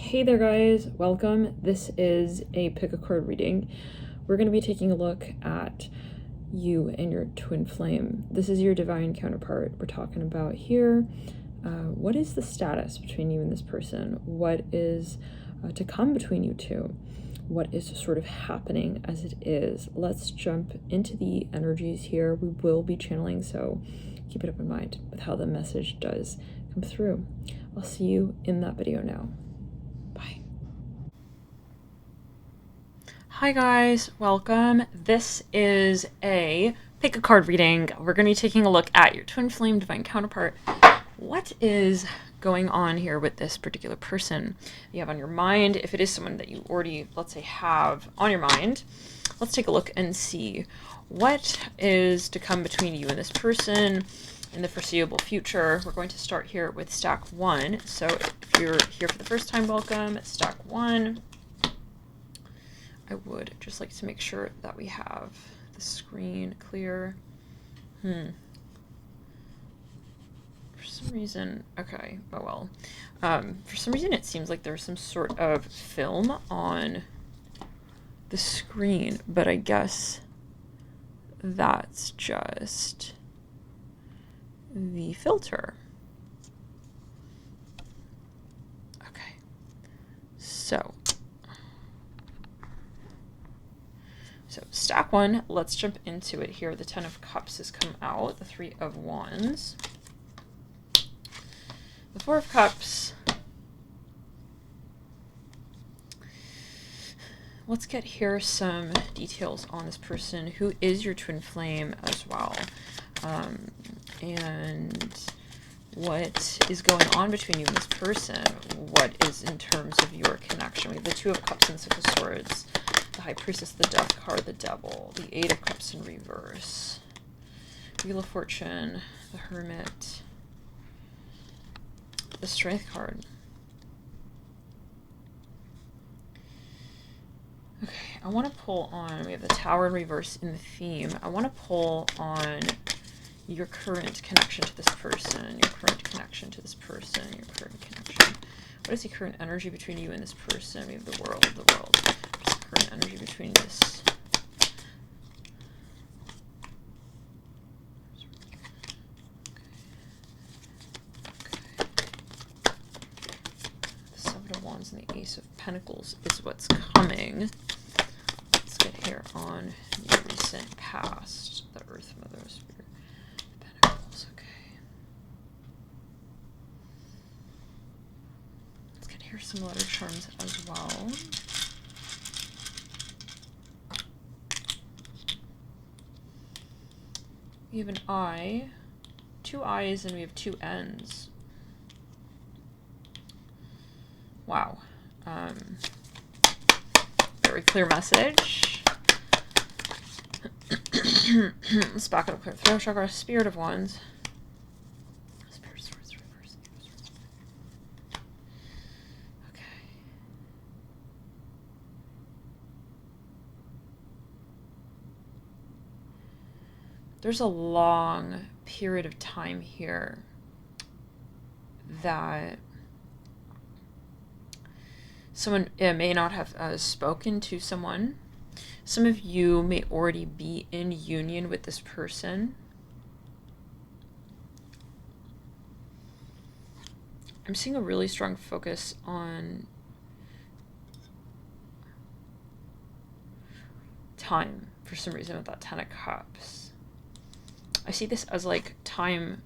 Hey there guys, welcome. This is a pick a card reading. We're going to be taking a look at you and your twin flame. This is your divine counterpart we're talking about here. What is the status between you and this person? What is to come between you two? What is sort of happening as it is? Let's jump into the energies here. We will be channeling, so keep it up in mind with how the message does come through. I'll see you in that video now. Bye. Hi guys, welcome. This is a pick a card reading. We're going to be taking a look at your twin flame divine counterpart. What is going on here with this particular person you have on your mind? If it is someone that you already, let's say, have on your mind, let's take a look and see what is to come between you and this person in the foreseeable future. We're going to start here with stack 1. So if you're here for the first time, welcome. Stack 1. I would just like to make sure that we have the screen clear. For some reason, okay, oh well. For some reason it seems like there's some sort of film on the screen, but I guess that's just the filter. Okay, so stack 1, let's jump into it here. The 10 of Cups has come out, the 3 of Wands, the 4 of Cups. Let's get here some details on this person who is your twin flame as well. And what is going on between you and this person? What is in terms of your connection? We have the 2 of Cups and the 6 of Swords, the High Priestess, the Death card, the Devil, the 8 of Cups in reverse, Wheel of Fortune, the Hermit, the Strength card. Okay, I want to pull on, we have the Tower in reverse in the theme. I want to pull on your current connection to this person, your current connection to this person, your current connection. What is the current energy between you and this person? We have the World, the World. What is the current energy between this? The 7 of Wands and the Ace of Pentacles is what's coming. Let's get here on your recent past, the Earth, Mother, Spirit. Here's some letter charms as well. We have an eye, 2 eyes, and we have 2 ends. Wow. Very clear message. Let's back it up. Clear throat chakra, Spirit of Wands. There's a long period of time here that someone may not have spoken to someone. Some of you may already be in union with this person. I'm seeing a really strong focus on time for some reason with that 10 of Cups. I see this as like time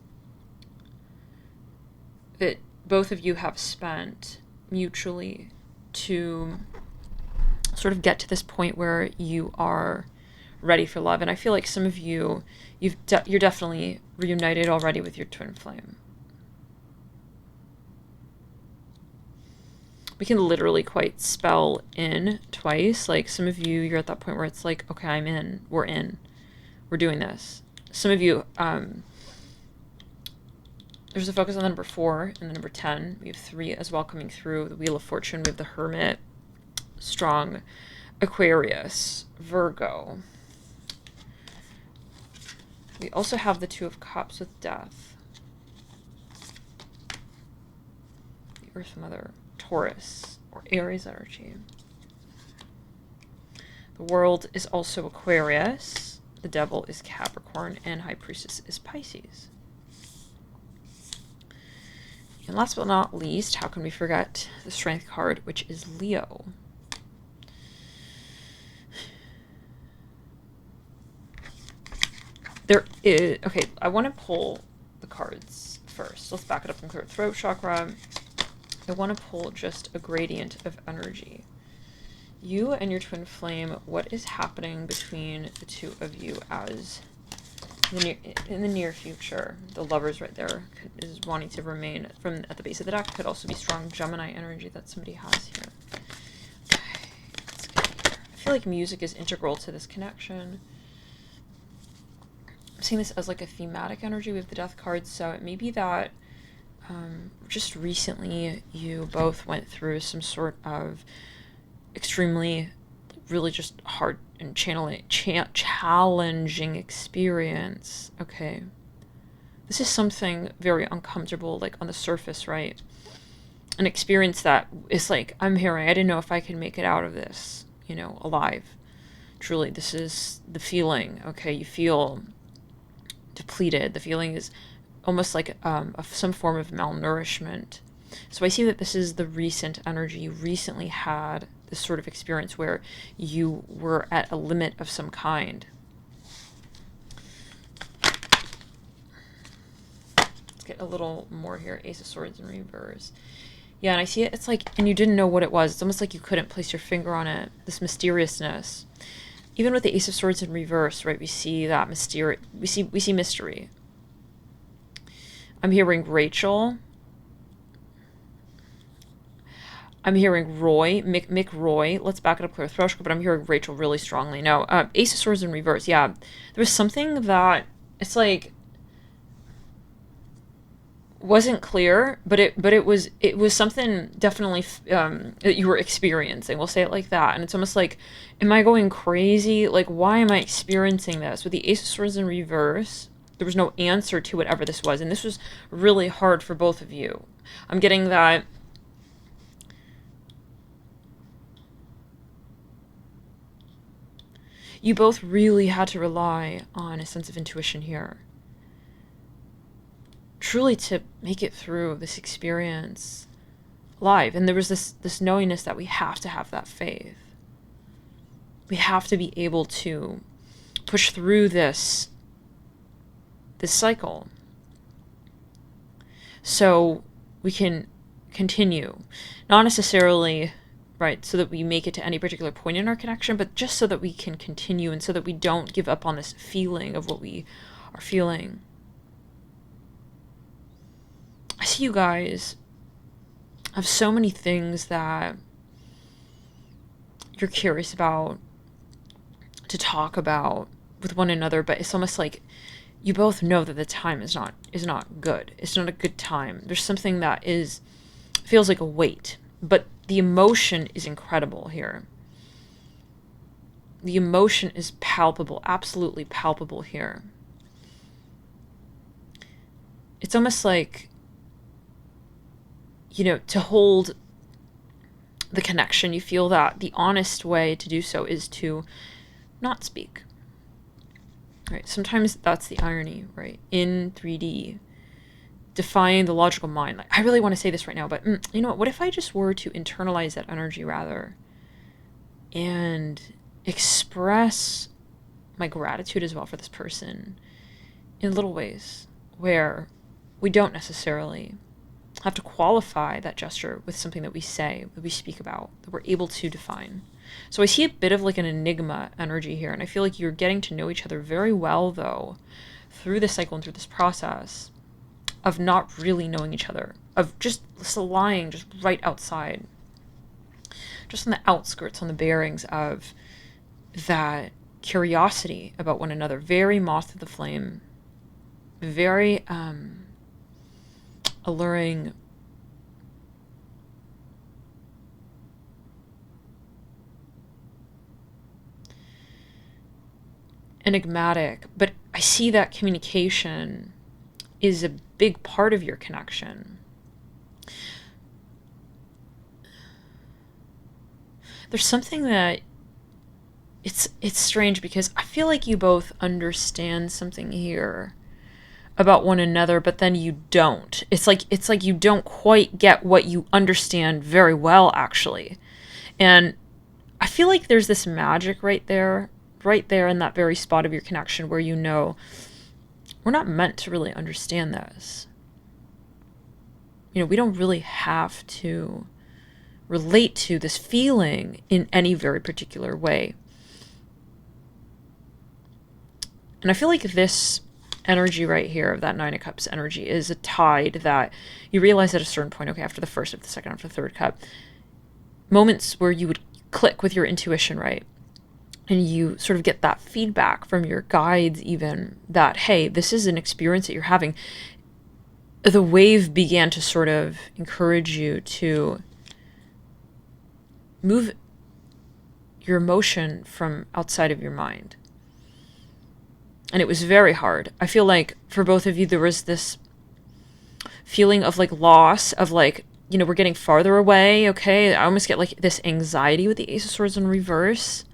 that both of you have spent mutually to sort of get to this point where you are ready for love. And I feel like some of you, you're definitely reunited already with your twin flame. We can literally quite spell in twice. Like some of you, you're at that point where it's like, okay, I'm in, we're doing this. Some of you, there's a focus on the number 4 and the number 10. We have 3 as well coming through. The Wheel of Fortune, we have the Hermit, strong Aquarius, Virgo. We also have the 2 of Cups with Death. The Earth Mother, Taurus, or Aries energy. The World is also Aquarius. The Devil is Capricorn, and High Priestess is Pisces. And last but not least, how can we forget the Strength card, which is Leo? There is, okay, I want to pull the cards first. Let's back it up and clear throat chakra. I want to pull just a gradient of energy. You and your twin flame, what is happening between the two of you as in the near future? The Lovers right there is wanting to remain from at the base of the deck. Could also be strong Gemini energy that somebody has here. Okay, let's get here. I feel like music is integral to this connection. I'm seeing this as like a thematic energy. We have the Death card, so it may be that just recently you both went through some sort of extremely, really just hard and challenging experience. Okay. This is something very uncomfortable, like on the surface, right? An experience that is like, I'm hearing, I didn't know if I could make it out of this, you know, alive. Truly, this is the feeling, okay? You feel depleted. The feeling is almost like some form of malnourishment. So I see that this is the recent energy. You recently had this sort of experience where you were at a limit of some kind. Let's get a little more here. Ace of Swords in reverse. Yeah, and I see it. It's like, and you didn't know what it was. It's almost like you couldn't place your finger on it. This mysteriousness. Even with the Ace of Swords in reverse, right? We see that mystery. We see mystery. I'm hearing Rachel. I'm hearing Roy, Mick Roy. Let's back it up, clear throat, but I'm hearing Rachel really strongly. No, Ace of Swords in reverse. Yeah, there was something that it's like wasn't clear, but it was something definitely that you were experiencing. We'll say it like that, and it's almost like, am I going crazy? Like, why am I experiencing this? With the Ace of Swords in reverse, there was no answer to whatever this was, and this was really hard for both of you. I'm getting that. You both really had to rely on a sense of intuition here. Truly to make it through this experience live. And there was this knowingness that we have to have that faith. We have to be able to push through this cycle. So we can continue. Not necessarily, right, so that we make it to any particular point in our connection, but just so that we can continue and so that we don't give up on this feeling of what we are feeling. I see you guys have so many things that you're curious about, to talk about with one another, but it's almost like you both know that the time is not good. It's not a good time. There's something that feels like a weight, but the emotion is incredible here. The emotion is palpable, absolutely palpable here. It's almost like, you know, to hold the connection, you feel that the honest way to do so is to not speak. Right? Sometimes that's the irony, right? In 3D, defying the logical mind. Like, I really want to say this right now, but you know what if I just were to internalize that energy rather and express my gratitude as well for this person in little ways where we don't necessarily have to qualify that gesture with something that we say, that we speak about, that we're able to define. So I see a bit of like an enigma energy here, and I feel like you're getting to know each other very well, though, through this cycle and through this process of not really knowing each other, of just lying just right outside, just on the outskirts, on the bearings of that curiosity about one another, very moth to the flame, very alluring, enigmatic, but I see that communication is a big part of your connection. there's something that it's strange because I feel like you both understand something here about one another, but then you don't. It's like you don't quite get what you understand very well, actually. And I feel like there's this magic right there in that very spot of your connection where you know we're not meant to really understand this. You know, we don't really have to relate to this feeling in any very particular way. And I feel like this energy right here of that Nine of Cups energy is a tide that you realize at a certain point, okay, after the first, after the second, after the third cup, moments where you would click with your intuition, right? And you sort of get that feedback from your guides even that, hey, this is an experience that you're having. The wave began to sort of encourage you to move your emotion from outside of your mind. And it was very hard. I feel like for both of you, there was this feeling of like loss, of like, you know, we're getting farther away, okay? I almost get like this anxiety with the Ace of Swords in reverse.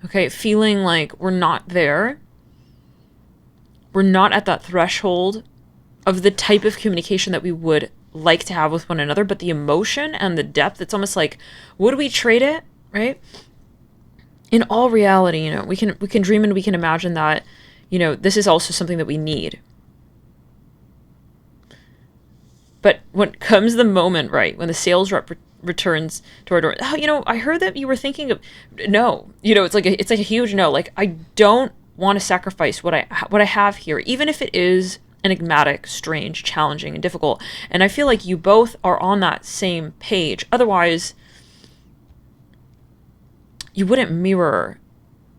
Okay, feeling like we're not there. We're not at that threshold of the type of communication that we would like to have with one another, but the emotion and the depth, it's almost like, would we trade it, right? In all reality, you know, we can dream and we can imagine that, you know, this is also something that we need. But when comes the moment, right, when the sales rep returns to our door, oh, you know, I heard that you were thinking of, no, you know, it's like a huge no. Like, I don't want to sacrifice what I have here, even if it is enigmatic, strange, challenging, and difficult. And I feel like you both are on that same page. Otherwise, you wouldn't mirror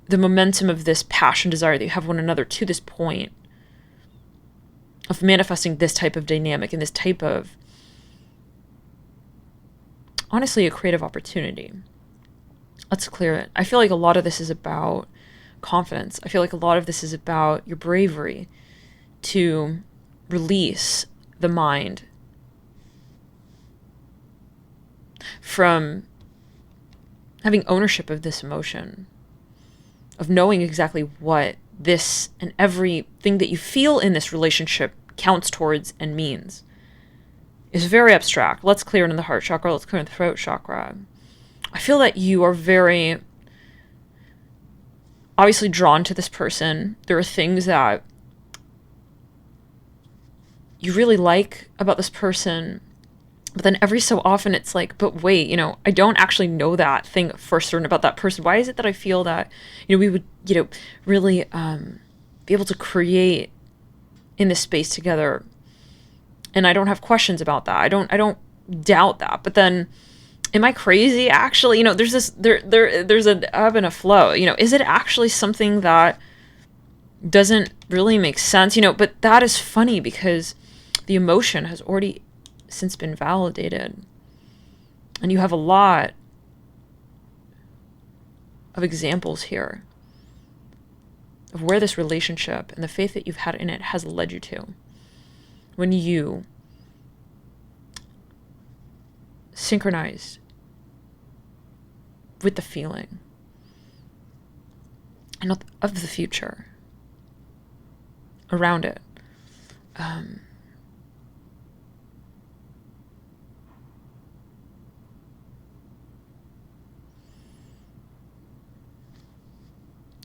the momentum of this passion, desire that you have one another to this point of manifesting this type of dynamic and this type of, honestly, a creative opportunity. Let's clear it. I feel like a lot of this is about confidence. I feel like a lot of this is about your bravery to release the mind from having ownership of this emotion, of knowing exactly what this and everything that you feel in this relationship counts towards and means. Is very abstract. Let's clear it in the heart chakra. Let's clear it in the throat chakra. I feel that you are very obviously drawn to this person. There are things that you really like about this person, but then every so often it's like, but wait, you know, I don't actually know that thing for certain about that person. Why is it that I feel that, you know, we would, you know, really be able to create in this space together? And I don't have questions about that. I don't doubt that. But then, am I crazy? Actually, you know, there's an ebb and a flow. You know, is it actually something that doesn't really make sense? You know, but that is funny because the emotion has already since been validated. And you have a lot of examples here of where this relationship and the faith that you've had in it has led you to. When you synchronized with the feeling and of the future around it.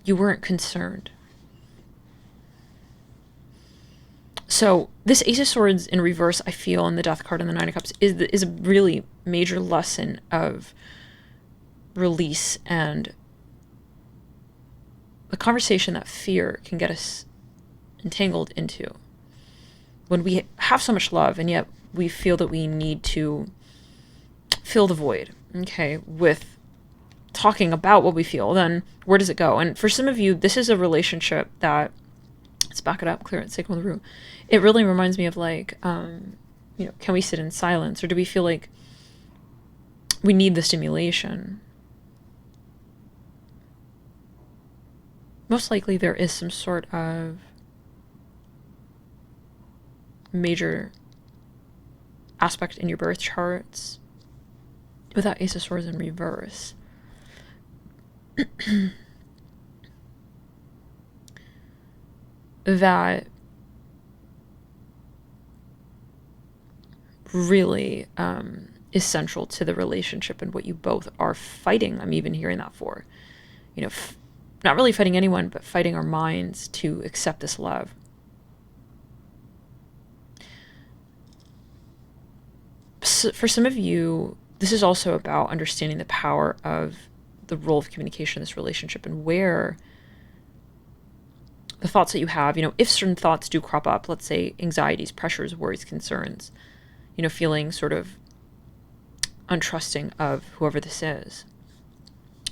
You weren't concerned. So this Ace of Swords in reverse, I feel, in the Death card and the Nine of Cups is a really major lesson of release and the conversation that fear can get us entangled into. When we have so much love and yet we feel that we need to fill the void, okay, with talking about what we feel, then where does it go? And for some of you, this is a relationship that, let's back it up, clear it, take on the root. It really reminds me of like, you know, can we sit in silence, or do we feel like we need the stimulation? Most likely there is some sort of major aspect in your birth charts with that Ace of Swords in reverse. That really is central to the relationship and what you both are fighting. I'm even hearing that for, not really fighting anyone, but fighting our minds to accept this love. So for some of you, this is also about understanding the power of the role of communication in this relationship, and where the thoughts that you have, if certain thoughts do crop up, let's say anxieties, pressures, worries, concerns, feeling sort of untrusting of whoever this is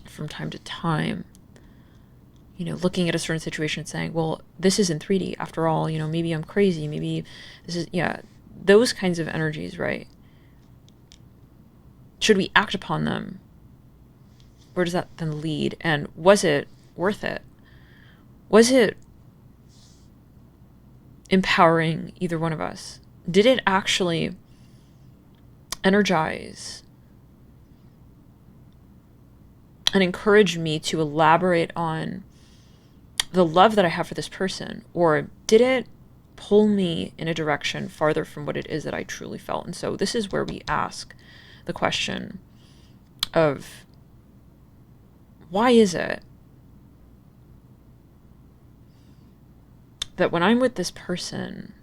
from time to time, looking at a certain situation and saying, well, this isn't 3D after all, maybe I'm crazy, maybe this is, those kinds of energies, right? Should we act upon them? Where does that then lead? And was it worth it? Was it empowering either one of us? Did it actually energize and encourage me to elaborate on the love that I have for this person? Or did it pull me in a direction farther from what it is that I truly felt? And so this is where we ask the question of, why is it that when I'm with this person,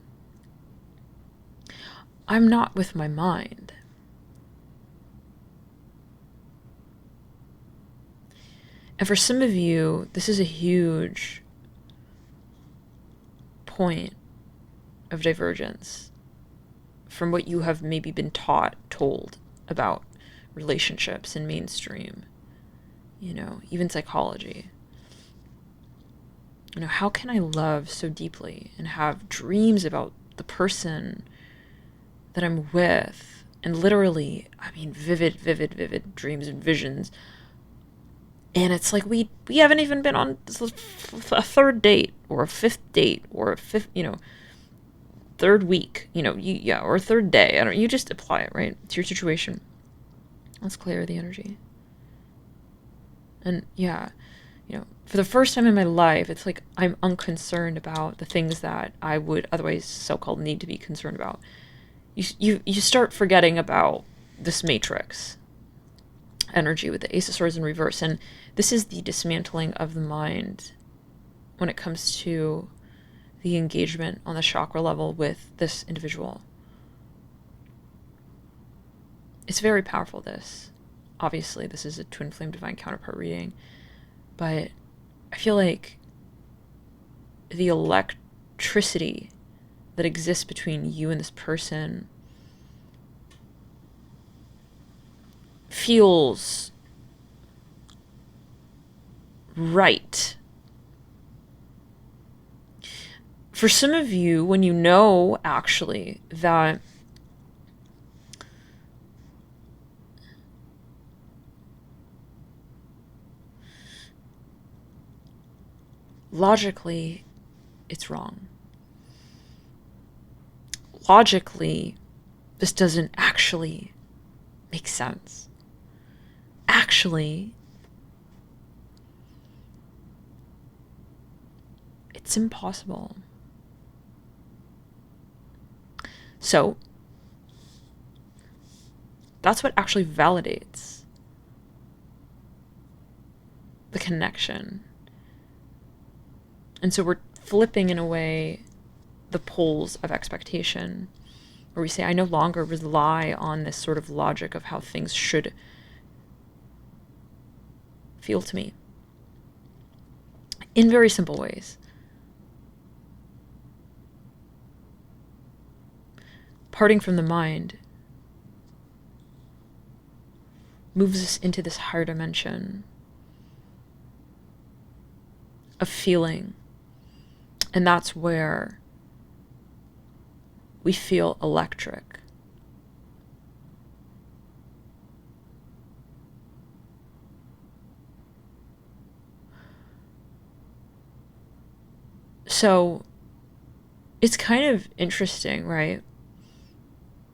I'm not with my mind? And for some of you, this is a huge point of divergence from what you have maybe been told about relationships in mainstream, even psychology. How can I love so deeply and have dreams about the person that I'm with? And literally, vivid dreams and visions. And it's like we haven't even been on a third date or a fifth date or a fifth, third week, or a third day. You just apply it, right, to your situation. Let's clear the energy. And for the first time in my life, it's like I'm unconcerned about the things that I would otherwise so-called need to be concerned about. You start forgetting about this matrix energy with the Ace of Swords in reverse. And this is the dismantling of the mind when it comes to the engagement on the chakra level with this individual. It's very powerful, this. Obviously, this is a twin flame divine counterpart reading, but I feel like the electricity that exists between you and this person feels right. For some of you, when actually that logically it's wrong. Logically, this doesn't actually make sense. Actually, it's impossible. So, that's what actually validates the connection. And so we're flipping, in a way, the poles of expectation, where we say, I no longer rely on this sort of logic of how things should feel to me. In very simple ways. Parting from the mind moves us into this higher dimension of feeling. And that's where we feel electric. So it's kind of interesting, right?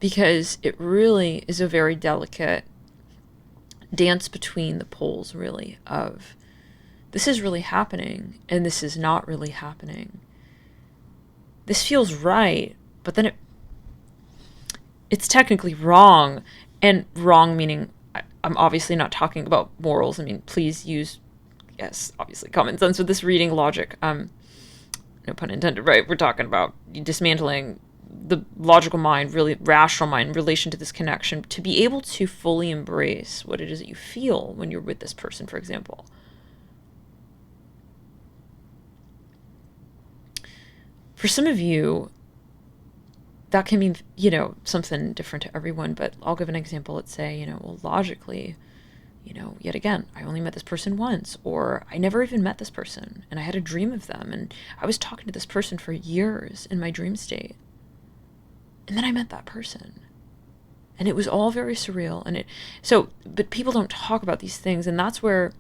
Because it really is a very delicate dance between the poles, really, of this is really happening and this is not really happening. This feels right, but then it's technically wrong. And wrong meaning, I'm obviously not talking about morals. I mean, please use, yes, obviously common sense with this reading, logic. No pun intended, right? We're talking about dismantling the logical mind, really rational mind in relation to this connection, to be able to fully embrace what it is that you feel when you're with this person, for example. For some of you, that can mean, something different to everyone, but I'll give an example. Let's say, well, logically, yet again, I only met this person once, or I never even met this person, and I had a dream of them, and I was talking to this person for years in my dream state. And then I met that person. And it was all very surreal. But people don't talk about these things, and that's where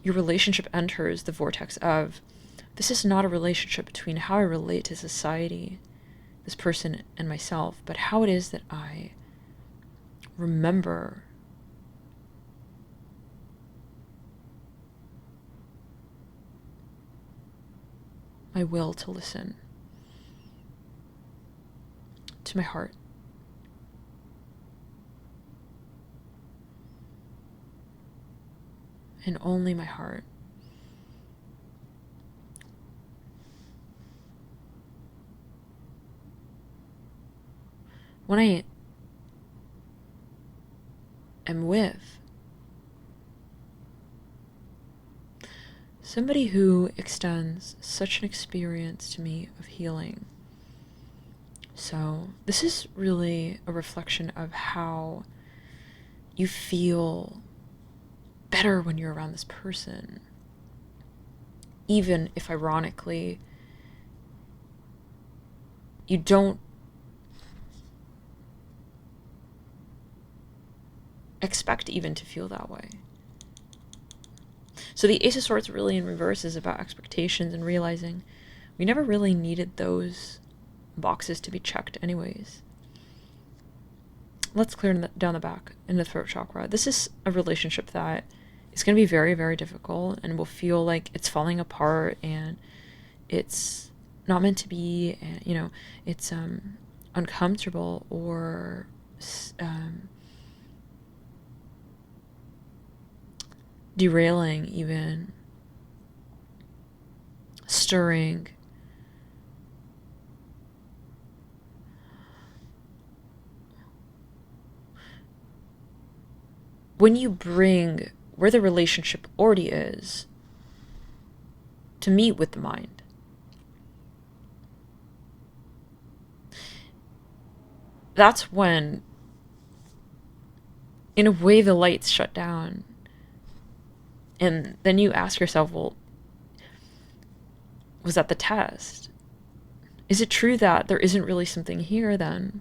your relationship enters the vortex of, this is not a relationship between how I relate to society, this person, and myself, but how it is that I remember my will to listen to my heart. And only my heart. When I am with somebody who extends such an experience to me of healing. So this is really a reflection of how you feel better when you're around this person. Even if, ironically, you don't expect even to feel that way. So the Ace of Swords really in reverse is about expectations and realizing we never really needed those boxes to be checked anyways. Let's clear down the back in the throat chakra. This is a relationship that is going to be very, very difficult and will feel like it's falling apart and it's not meant to be, and it's uncomfortable or derailing, even stirring. When you bring where the relationship already is to meet with the mind, that's when, in a way, the lights shut down. And then you ask yourself, well, was that the test? Is it true that there isn't really something here then?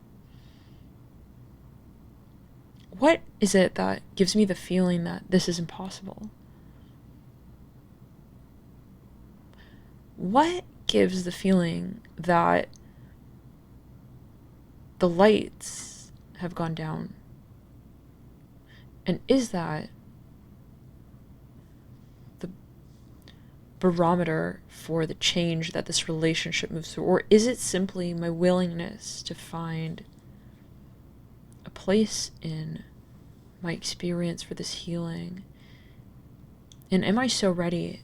What is it that gives me the feeling that this is impossible? What gives the feeling that the lights have gone down? And is that the barometer for the change that this relationship moves through? Or is it simply my willingness to find a place in my experience for this healing? And am I so ready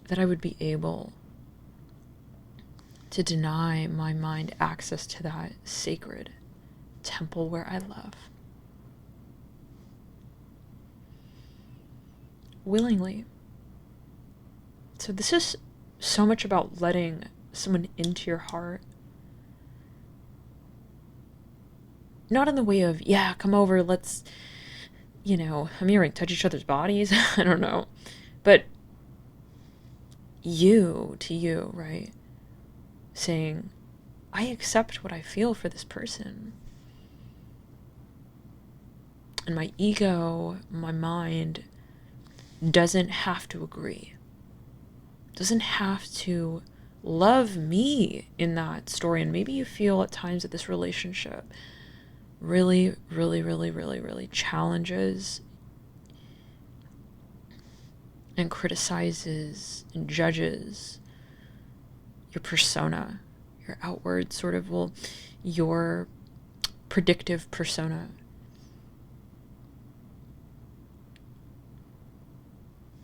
that I would be able to deny my mind access to that sacred temple where I love? Willingly. So this is so much about letting someone into your heart. Not in the way of, yeah, come over, let's, I'm hearing touch each other's bodies. I don't know. But you to you, right? Saying, I accept what I feel for this person. And my ego, my mind, doesn't have to agree. Doesn't have to love me in that story. And maybe you feel at times that this relationship really, really, really, really, really challenges and criticizes and judges your persona, your outward sort of, well, your predictive persona.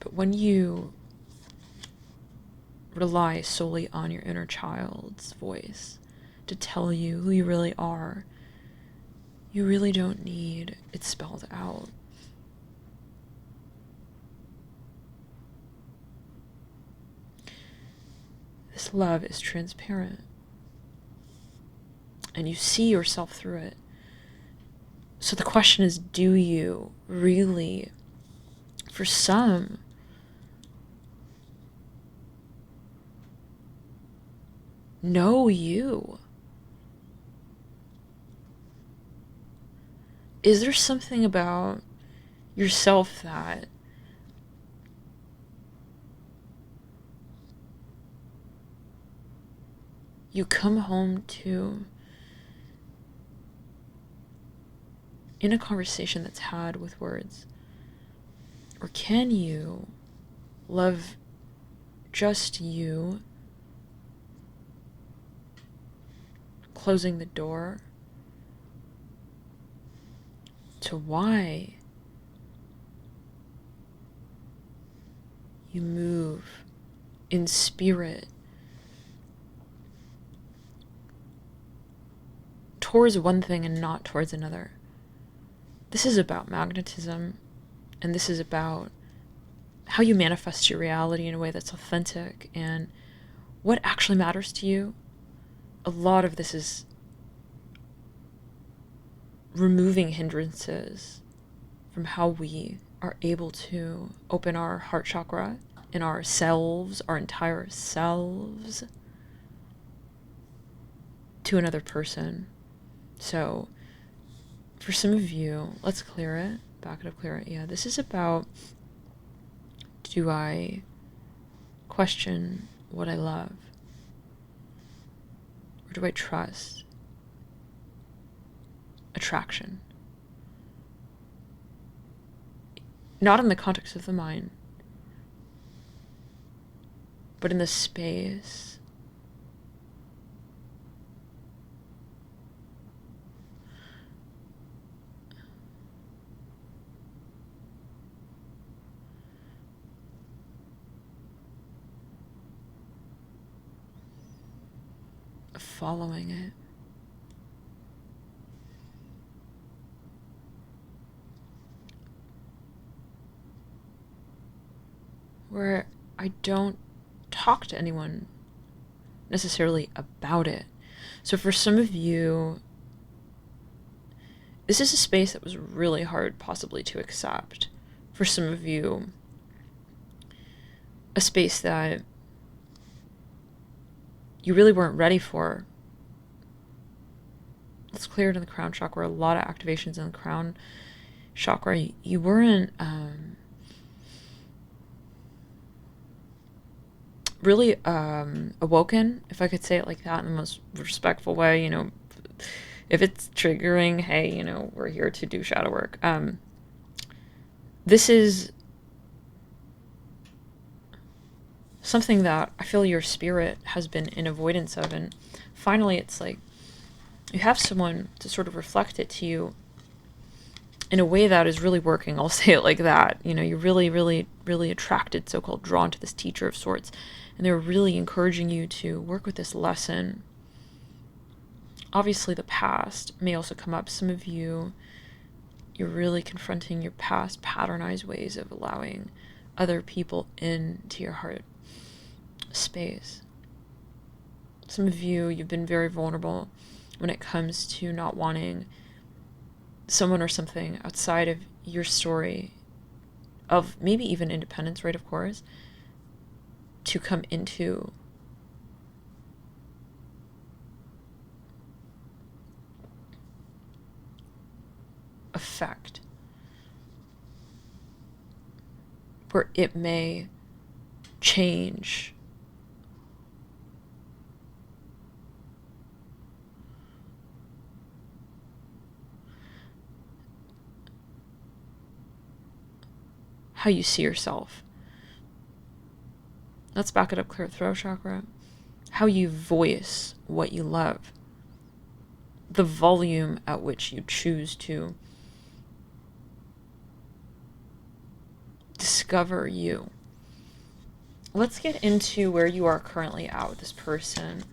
But when you rely solely on your inner child's voice to tell you who you really are, you really don't need it spelled out. This love is transparent, and you see yourself through it. So the question is, do you really, for some, know you? Is there something about yourself that you come home to in a conversation that's had with words? Or can you love just you, closing the door to why you move in spirit towards one thing and not towards another? This is about magnetism, and this is about how you manifest your reality in a way that's authentic and what actually matters to you. A lot of this is removing hindrances from how we are able to open our heart chakra in ourselves, our entire selves, to another person. So for some of you, let's clear it, back it up, clear it. Yeah, this is about, do I question what I love? Or do I trust attraction? Not in the context of the mind, but in the space of following it. Where I don't talk to anyone necessarily about it. So for some of you, this is a space that was really hard possibly to accept. For some of you, a space that you really weren't ready for. Let's clear it in the crown chakra. A lot of activations in the crown chakra. You weren't really awoken, if I could say it like that, in the most respectful way. You know, if it's triggering, hey, you know, we're here to do shadow work. This is something that I feel your spirit has been in avoidance of, and finally it's like you have someone to sort of reflect it to you in a way that is really working. I'll say it like that. You know, you're really, really, really attracted, so-called drawn to this teacher of sorts, and they're really encouraging you to work with this lesson. Obviously, the past may also come up. Some of you, you're really confronting your past patternized ways of allowing other people into your heart space. Some of you, you've been very vulnerable when it comes to not wanting someone or something outside of your story of maybe even independence, right, of course, to come into effect, where it may change how you see yourself. Let's back it up, clear throat chakra. How you voice what you love. The volume at which you choose to discover you. Let's get into where you are currently at with this person.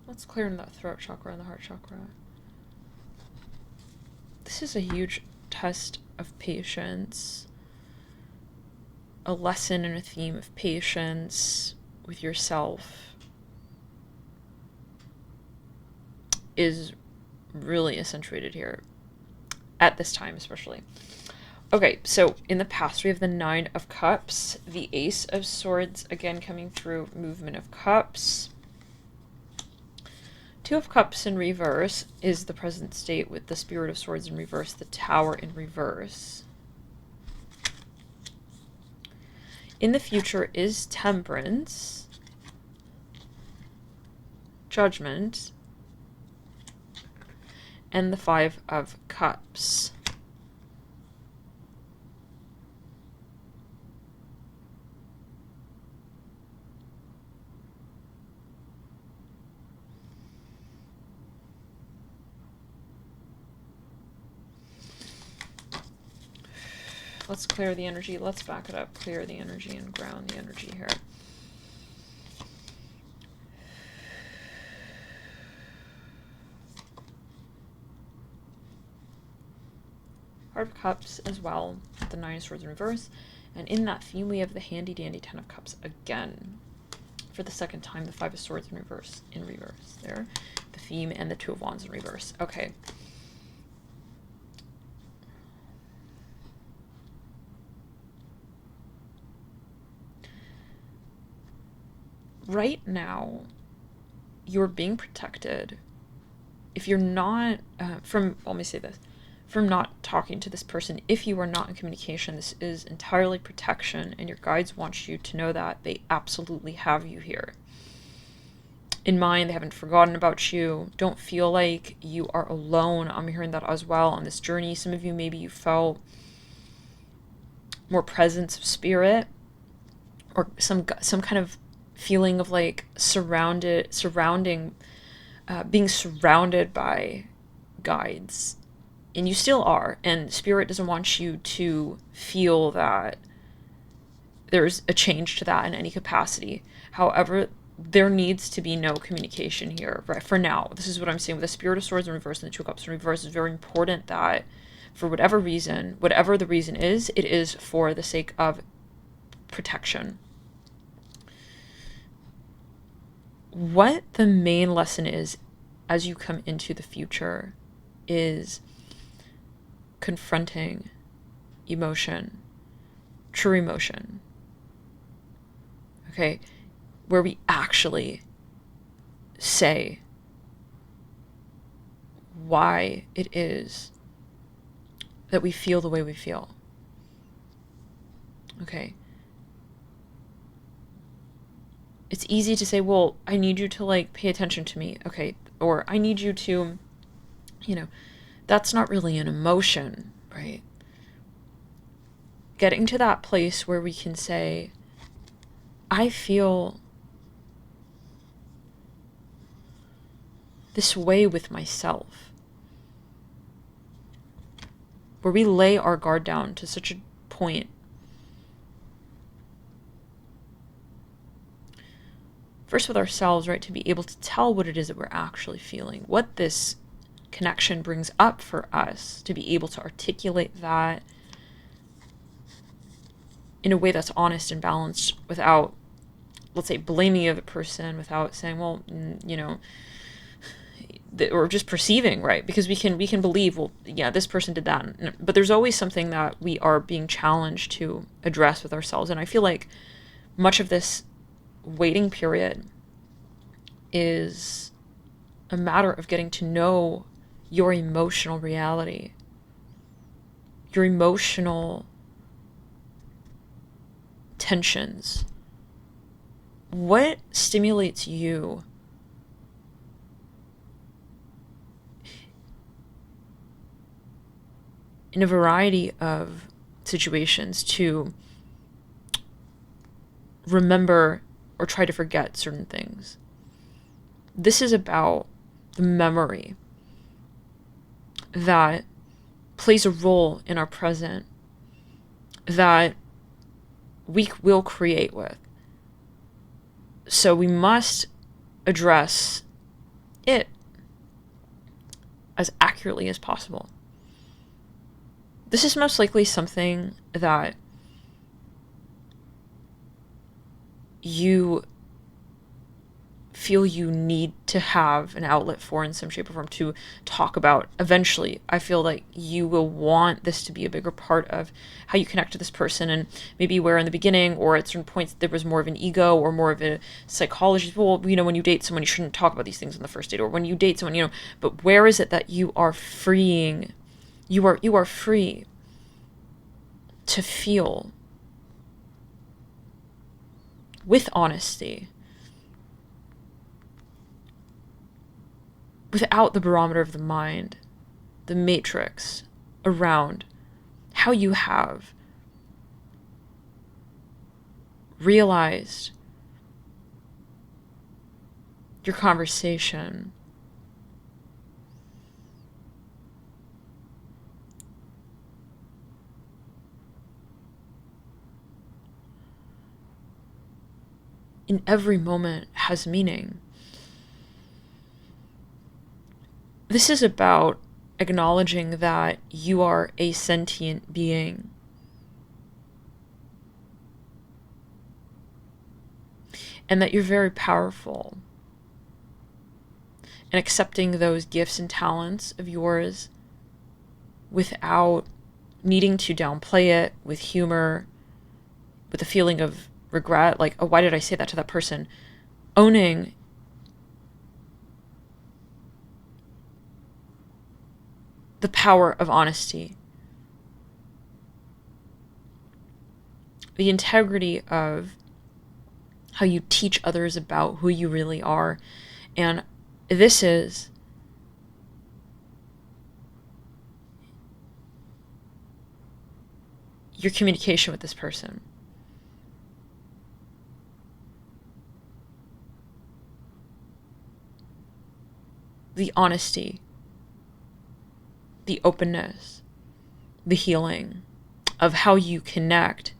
Let's clear in that throat chakra and the heart chakra. This is a huge test of patience. A lesson and a theme of patience with yourself is really accentuated here. At this time, especially. Okay, so in the past, we have the Nine of Cups, the Ace of Swords, again coming through, movement of Cups. Two of Cups in reverse is the present state with the Spirit of Swords in reverse, the Tower in reverse. In the future is Temperance, Judgment, and the Five of Cups. Let's clear the energy. Let's back it up. Clear the energy and ground the energy here. Heart of Cups as well. The Nine of Swords in reverse. And in that theme, we have the handy dandy Ten of Cups again. For the second time, the Five of Swords in reverse. In reverse there. The theme and the Two of Wands in reverse. Okay. Right now, you're being protected. If you're not, let me say this, from not talking to this person, if you are not in communication, this is entirely protection, and your guides want you to know that they absolutely have you here in mind. They haven't forgotten about you. Don't feel like you are alone. I'm hearing that as well on this journey. Some of you, maybe you felt more presence of spirit, or some kind of feeling of like being surrounded by guides, and you still are, and spirit doesn't want you to feel that there's a change to that in any capacity. However, there needs to be no communication here, right? For now, this is what I'm saying with the Spirit of Swords in reverse and the Two of Cups in reverse. It's very important that for whatever reason, whatever the reason is, it is for the sake of protection. What the main lesson is as you come into the future is confronting emotion, true emotion. Okay, where we actually say why it is that we feel the way we feel. Okay. It's easy to say, well, I need you to like pay attention to me. Okay. Or I need you to, that's not really an emotion, right? Getting to that place where we can say, I feel this way with myself, where we lay our guard down to such a point. First with ourselves, right, to be able to tell what it is that we're actually feeling, what this connection brings up for us, to be able to articulate that in a way that's honest and balanced without, let's say, blaming the other person, without saying, well, you know, or just perceiving, right? Because we can believe, well, yeah, this person did that, but there's always something that we are being challenged to address with ourselves. And I feel like much of this waiting period is a matter of getting to know your emotional reality, your emotional tensions. What stimulates you in a variety of situations to remember or try to forget certain things? This is about the memory that plays a role in our present that we will create with. So we must address it as accurately as possible. This is most likely something that you feel you need to have an outlet for in some shape or form to talk about eventually. I feel like you will want this to be a bigger part of how you connect to this person, and maybe where in the beginning or at certain points there was more of an ego or more of a psychology. Well, you know, when you date someone, you shouldn't talk about these things on the first date, or when you date someone, you know, but where is it that you are freeing? You are free to feel with honesty, without the barometer of the mind, the matrix around how you have realized your conversation. In every moment has meaning. This is about acknowledging that you are a sentient being. And that you're very powerful. And accepting those gifts and talents of yours without needing to downplay it, with humor, with a feeling of regret, like, oh, why did I say that to that person? Owning the power of honesty, the integrity of how you teach others about who you really are. And this is your communication with this person. The honesty, the openness, the healing of how you connect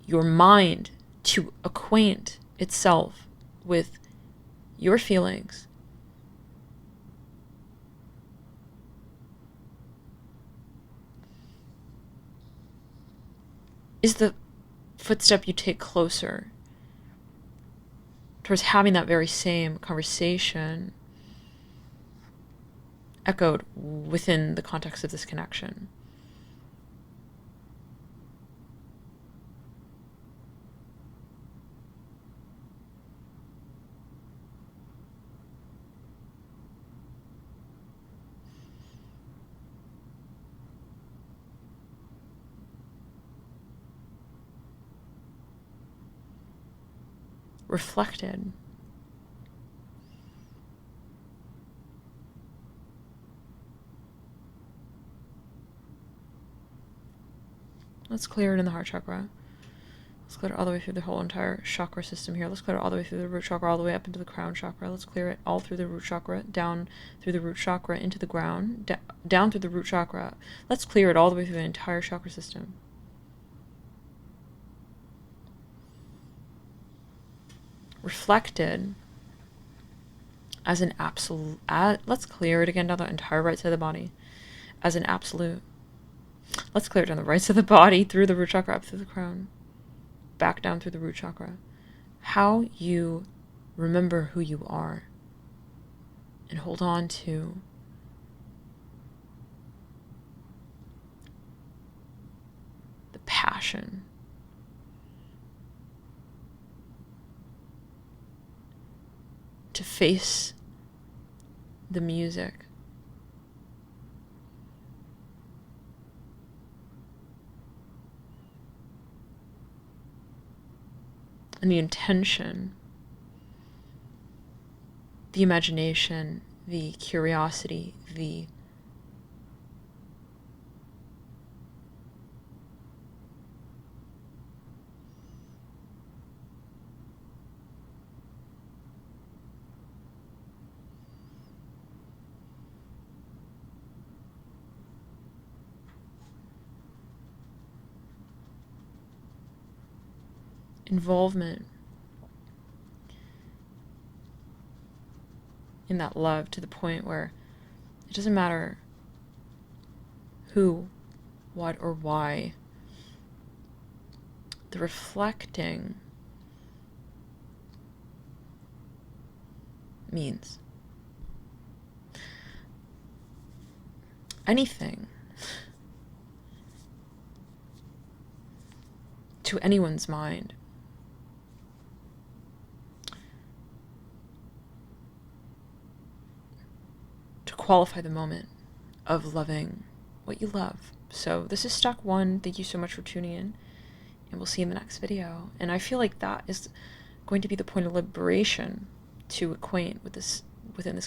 your mind to acquaint itself with your feelings. Is the footstep you take closer towards having that very same conversation echoed within the context of this connection. Reflected. Let's clear it in the heart chakra. Let's clear it all the way through the whole entire chakra system here. Let's clear it all the way through the root chakra, all the way up into the crown chakra. Let's clear it all through the root chakra, down through the root chakra, into the ground, down through the root chakra. Let's clear it all the way through the entire chakra system. Reflected as an absolute. Let's clear it again down the entire right side of the body as an absolute. Let's clear it down the right side of the body, through the root chakra, up through the crown, back down through the root chakra. How you remember who you are and hold on to the passion to face the music. And the intention, the imagination, the curiosity, the involvement in that love, to the point where it doesn't matter who, what, or why. The reflecting means anything to anyone's mind. To qualify the moment of loving what you love. So this is Stock 1. Thank you so much for tuning in, and we'll see you in the next video. And I feel like that is going to be the point of liberation, to acquaint with this within this